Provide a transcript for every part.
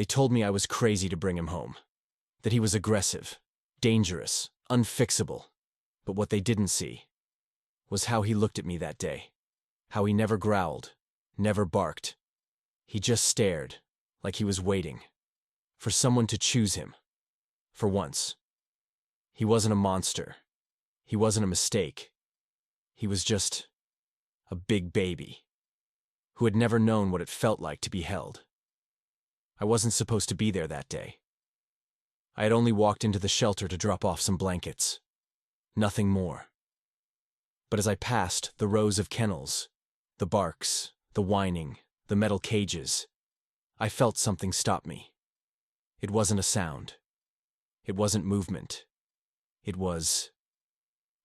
They told me I was crazy to bring him home, that he was aggressive, dangerous, unfixable. But what they didn't see was how he looked at me that day, how he never growled, never barked. He just stared, like he was waiting for someone to choose him. For once. He wasn't a monster. He wasn't a mistake. He was just a big baby who had never known what it felt like to be held. I wasn't supposed to be there that day. I had only walked into the shelter to drop off some blankets. Nothing more. But as I passed the rows of kennels, the barks, the whining, the metal cages, I felt something stop me. It wasn't a sound. It wasn't movement. It was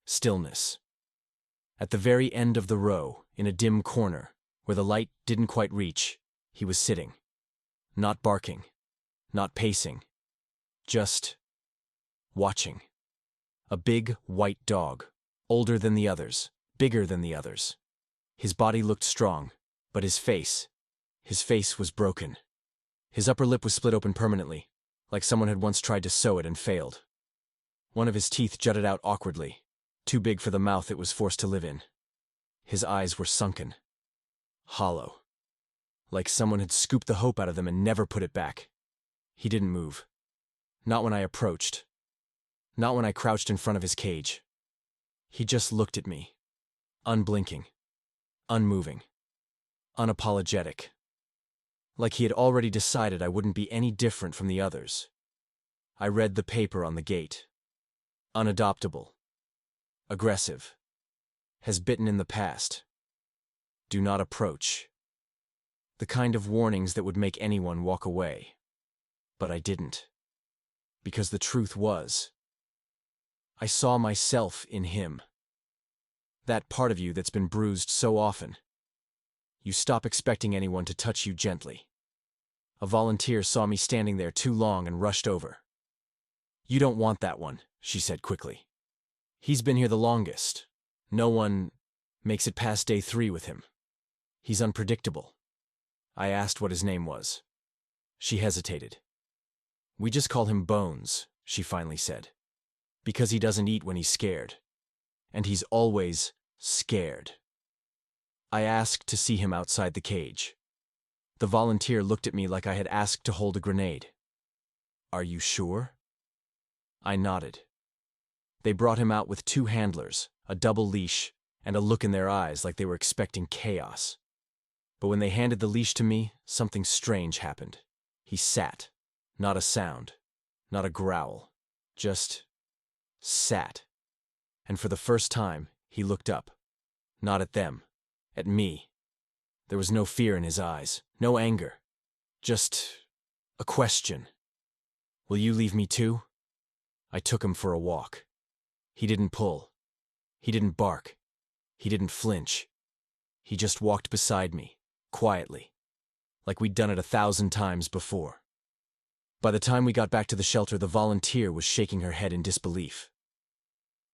stillness. At the very end of the row, in a dim corner, where the light didn't quite reach, he was sitting. Not barking, not pacing, just watching. A big, white dog, older than the others, bigger than the others. His body looked strong, but his face was broken. His upper lip was split open permanently, like someone had once tried to sew it and failed. One of his teeth jutted out awkwardly, too big for the mouth it was forced to live in. His eyes were sunken, hollow, like someone had scooped the hope out of them and never put it back. He didn't move. Not when I approached. Not when I crouched in front of his cage. He just looked at me, unblinking, unmoving, unapologetic. Like he had already decided I wouldn't be any different from the others. I read the paper on the gate. Unadoptable. Aggressive. Has bitten in the past. Do not approach. The kind of warnings that would make anyone walk away. But I didn't. Because the truth was, I saw myself in him. That part of you that's been bruised so often. You stop expecting anyone to touch you gently. A volunteer saw me standing there too long and rushed over. You don't want that one, she said quickly. He's been here the longest. No one makes it past day 3 with him. He's unpredictable. I asked what his name was. She hesitated. We just call him Bones, she finally said. Because he doesn't eat when he's scared. And he's always scared. I asked to see him outside the cage. The volunteer looked at me like I had asked to hold a grenade. Are you sure? I nodded. They brought him out with 2 handlers, a double leash, and a look in their eyes like they were expecting chaos. But when they handed the leash to me, something strange happened. He sat. Not a sound. Not a growl. Just sat. And for the first time, he looked up. Not at them. At me. There was no fear in his eyes. No anger. Just a question. Will you leave me too? I took him for a walk. He didn't pull. He didn't bark. He didn't flinch. He just walked beside me, quietly, like we'd done it 1,000 times before. By the time we got back to the shelter, the volunteer was shaking her head in disbelief.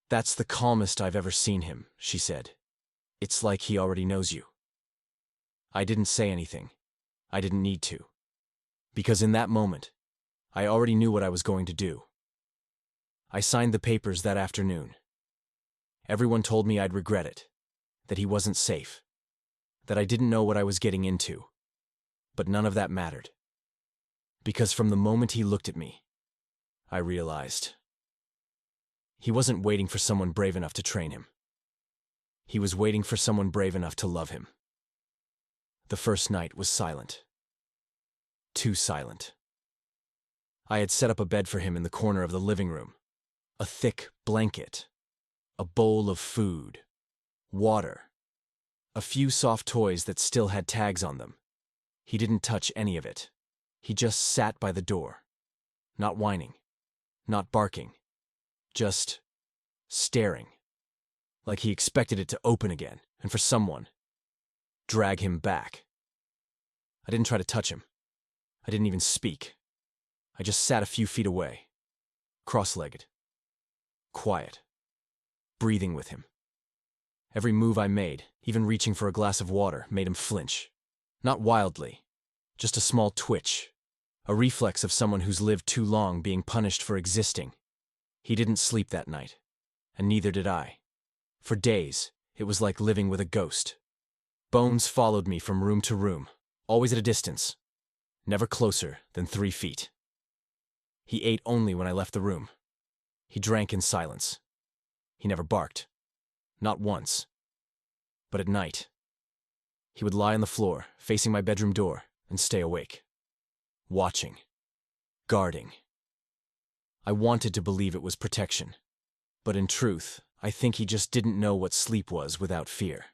That's the calmest I've ever seen him, she said. It's like he already knows you. I didn't say anything. I didn't need to. Because in that moment, I already knew what I was going to do. I signed the papers that afternoon. Everyone told me I'd regret it, that he wasn't safe, that I didn't know what I was getting into. But none of that mattered. Because from the moment he looked at me, I realized he wasn't waiting for someone brave enough to train him. He was waiting for someone brave enough to love him. The first night was silent. Too silent. I had set up a bed for him in the corner of the living room. A thick blanket. A bowl of food. Water. A few soft toys that still had tags on them. He didn't touch any of it. He just sat by the door. Not whining. Not barking. Just staring. Like he expected it to open again, and for someone, drag him back. I didn't try to touch him. I didn't even speak. I just sat a few feet away, cross-legged, quiet, breathing with him. Every move I made, even reaching for a glass of water, made him flinch. Not wildly, just a small twitch, a reflex of someone who's lived too long being punished for existing. He didn't sleep that night, and neither did I. For days, it was like living with a ghost. Bones followed me from room to room, always at a distance, never closer than 3 feet. He ate only when I left the room. He drank in silence. He never barked. Not once. But at night, he would lie on the floor, facing my bedroom door, and stay awake. Watching. Guarding. I wanted to believe it was protection. But in truth, I think he just didn't know what sleep was without fear.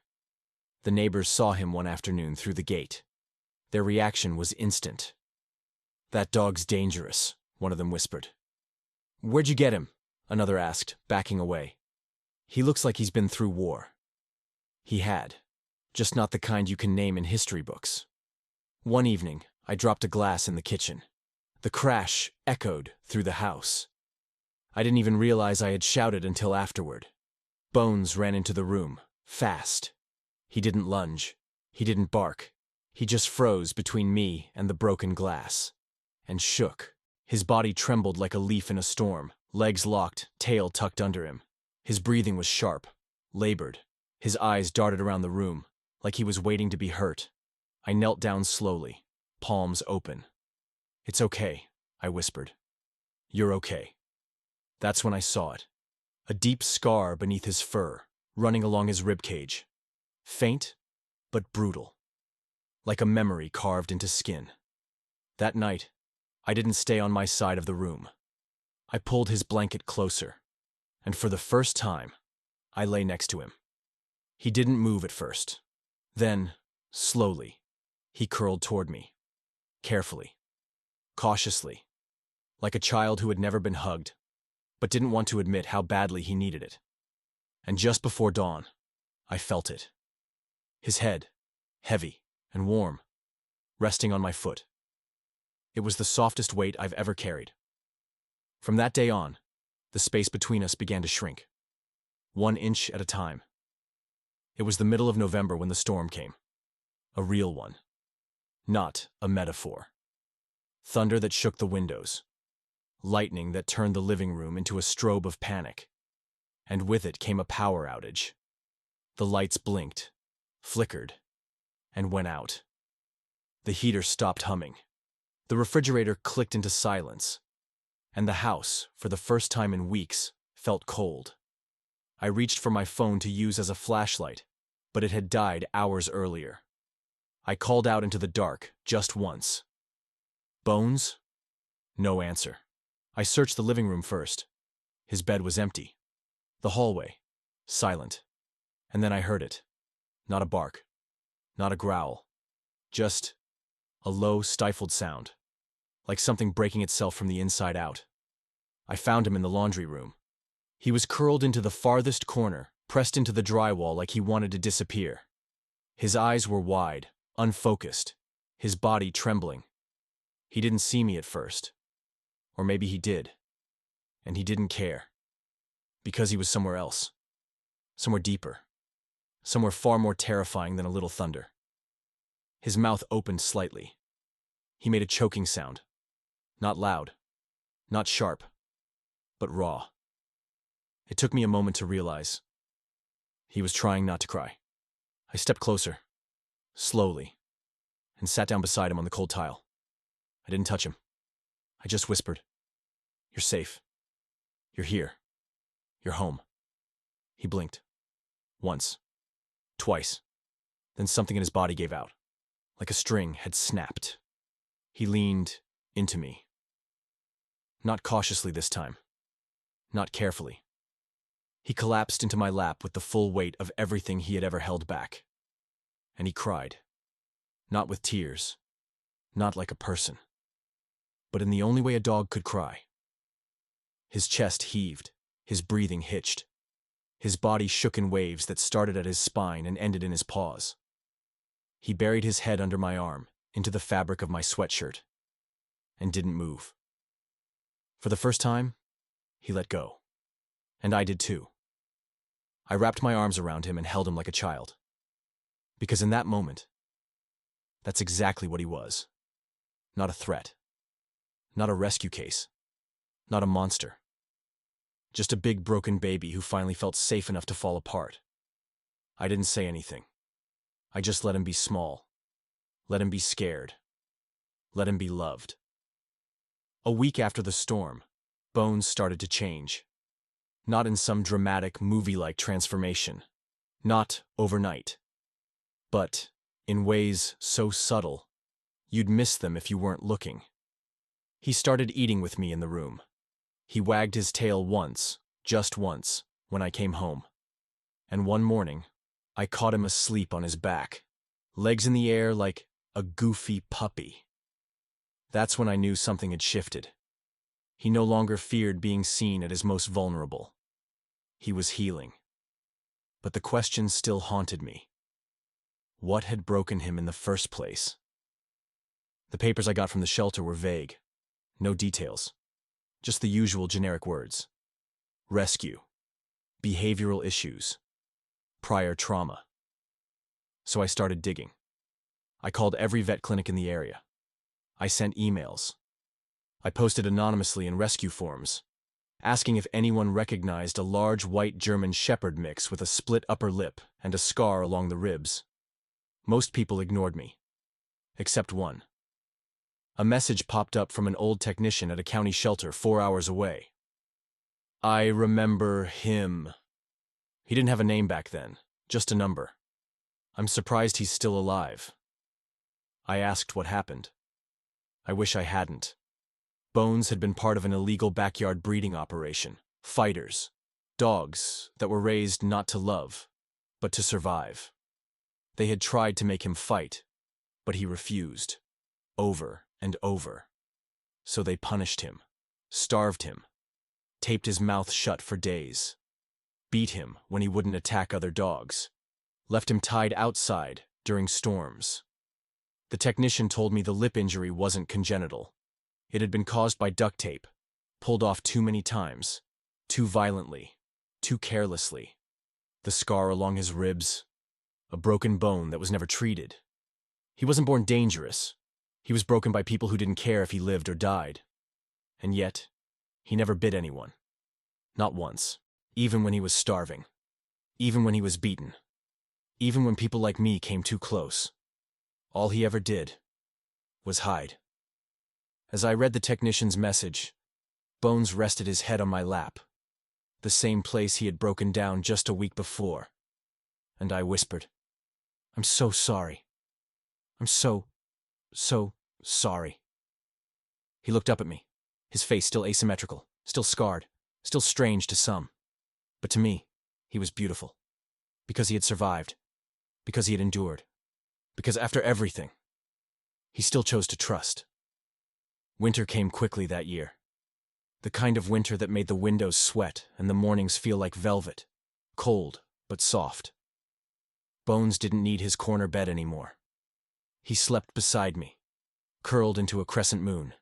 The neighbors saw him one afternoon through the gate. Their reaction was instant. "That dog's dangerous," one of them whispered. "Where'd you get him?" another asked, backing away. "He looks like he's been through war." He had. Just not the kind you can name in history books. One evening, I dropped a glass in the kitchen. The crash echoed through the house. I didn't even realize I had shouted until afterward. Bones ran into the room, fast. He didn't lunge. He didn't bark. He just froze between me and the broken glass. And shook. His body trembled like a leaf in a storm, legs locked, tail tucked under him. His breathing was sharp, labored. His eyes darted around the room, like he was waiting to be hurt. I knelt down slowly, palms open. "It's okay," I whispered. "You're okay." That's when I saw it. A deep scar beneath his fur, running along his ribcage. Faint, but brutal. Like a memory carved into skin. That night, I didn't stay on my side of the room. I pulled his blanket closer, and for the first time, I lay next to him. He didn't move at first. Then, slowly, he curled toward me. Carefully. Cautiously. Like a child who had never been hugged, but didn't want to admit how badly he needed it. And just before dawn, I felt it. His head, heavy and warm, resting on my foot. It was the softest weight I've ever carried. From that day on, the space between us began to shrink. 1 inch at a time. It was the middle of November when the storm came. A real one. Not a metaphor. Thunder that shook the windows. Lightning that turned the living room into a strobe of panic. And with it came a power outage. The lights blinked, flickered, and went out. The heater stopped humming. The refrigerator clicked into silence. And the house, for the first time in weeks, felt cold. I reached for my phone to use as a flashlight, but it had died hours earlier. I called out into the dark just once. "Bones?" No answer. I searched the living room first. His bed was empty. The hallway, silent. And then I heard it. Not a bark. Not a growl. Just a low, stifled sound. Like something breaking itself from the inside out. I found him in the laundry room. He was curled into the farthest corner, pressed into the drywall like he wanted to disappear. His eyes were wide, unfocused, his body trembling. He didn't see me at first. Or maybe he did. And he didn't care. Because he was somewhere else. Somewhere deeper. Somewhere far more terrifying than a little thunder. His mouth opened slightly. He made a choking sound. Not loud. Not sharp. But raw. It took me a moment to realize. He was trying not to cry. I stepped closer. Slowly. And sat down beside him on the cold tile. I didn't touch him. I just whispered. "You're safe. You're here. You're home." He blinked. Once. Twice. Then something in his body gave out. Like a string had snapped. He leaned into me. Not cautiously this time. Not carefully. He collapsed into my lap with the full weight of everything he had ever held back. And he cried. Not with tears. Not like a person. But in the only way a dog could cry. His chest heaved, his breathing hitched. His body shook in waves that started at his spine and ended in his paws. He buried his head under my arm, into the fabric of my sweatshirt, and didn't move. For the first time, he let go. And I did too. I wrapped my arms around him and held him like a child. Because in that moment, that's exactly what he was. Not a threat. Not a rescue case. Not a monster. Just a big broken baby who finally felt safe enough to fall apart. I didn't say anything. I just let him be small. Let him be scared. Let him be loved. A week after the storm, Bones started to change. Not in some dramatic, movie-like transformation. Not overnight. But in ways so subtle, you'd miss them if you weren't looking. He started eating with me in the room. He wagged his tail once, just once, when I came home. And one morning, I caught him asleep on his back, legs in the air like a goofy puppy. That's when I knew something had shifted. He no longer feared being seen at his most vulnerable. He was healing. But the question still haunted me. What had broken him in the first place? The papers I got from the shelter were vague. No details. Just the usual generic words. Rescue. Behavioral issues. Prior trauma. So I started digging. I called every vet clinic in the area. I sent emails. I posted anonymously in rescue forums, asking if anyone recognized a large white German Shepherd mix with a split upper lip and a scar along the ribs. Most people ignored me. Except one. A message popped up from an old technician at a county shelter 4 hours away. I remember him. He didn't have a name back then, just a number. I'm surprised he's still alive. I asked what happened. I wish I hadn't. Bones had been part of an illegal backyard breeding operation. Fighters. Dogs that were raised not to love, but to survive. They had tried to make him fight, but he refused. Over and over. So they punished him, starved him, taped his mouth shut for days, beat him when he wouldn't attack other dogs, left him tied outside during storms. The technician told me the lip injury wasn't congenital. It had been caused by duct tape, pulled off too many times, too violently, too carelessly. The scar along his ribs, a broken bone that was never treated. He wasn't born dangerous. He was broken by people who didn't care if he lived or died. And yet, he never bit anyone. Not once. Even when he was starving. Even when he was beaten. Even when people like me came too close. All he ever did was hide. As I read the technician's message, Bones rested his head on my lap, the same place he had broken down just a week before. And I whispered, "I'm so sorry. I'm so sorry." He looked up at me, his face still asymmetrical, still scarred, still strange to some. But to me, he was beautiful. Because he had survived. Because he had endured. Because after everything, he still chose to trust. Winter came quickly that year. The kind of winter that made the windows sweat and the mornings feel like velvet, cold but soft. Bones didn't need his corner bed anymore. He slept beside me, curled into a crescent moon.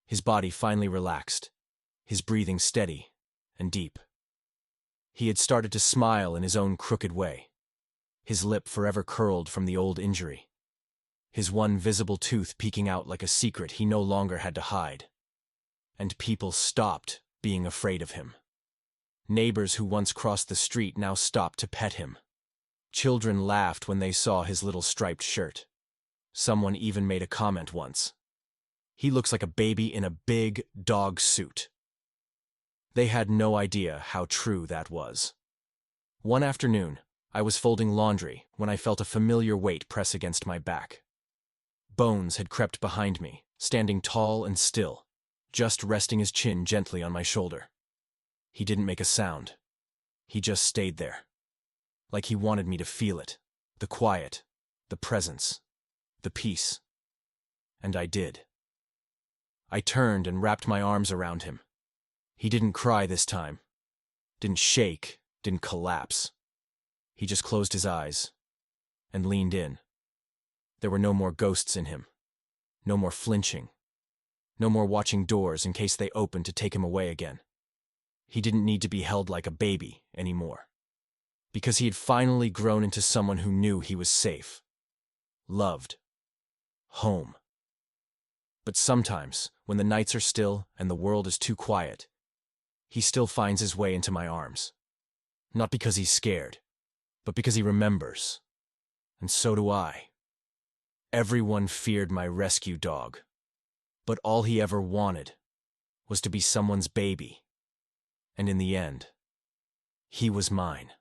His body finally relaxed, his breathing steady and deep. He had started to smile in his own crooked way, his lip forever curled from the old injury, his one visible tooth peeking out like a secret he no longer had to hide. And people stopped being afraid of him. Neighbors who once crossed the street now stopped to pet him. Children laughed when they saw his little striped shirt. Someone even made a comment once. "He looks like a baby in a big dog suit." They had no idea how true that was. One afternoon, I was folding laundry when I felt a familiar weight press against my back. Bones had crept behind me, standing tall and still, just resting his chin gently on my shoulder. He didn't make a sound. He just stayed there. Like he wanted me to feel it, the quiet, the presence, the peace. And I did. I turned and wrapped my arms around him. He didn't cry this time. Didn't shake, didn't collapse. He just closed his eyes and leaned in. There were no more ghosts in him. No more flinching. No more watching doors in case they opened to take him away again. He didn't need to be held like a baby anymore. Because he had finally grown into someone who knew he was safe. Loved. Home. But sometimes, when the nights are still and the world is too quiet, he still finds his way into my arms. Not because he's scared, but because he remembers. And so do I. Everyone feared my rescue dog, but all he ever wanted was to be someone's baby. And in the end, he was mine.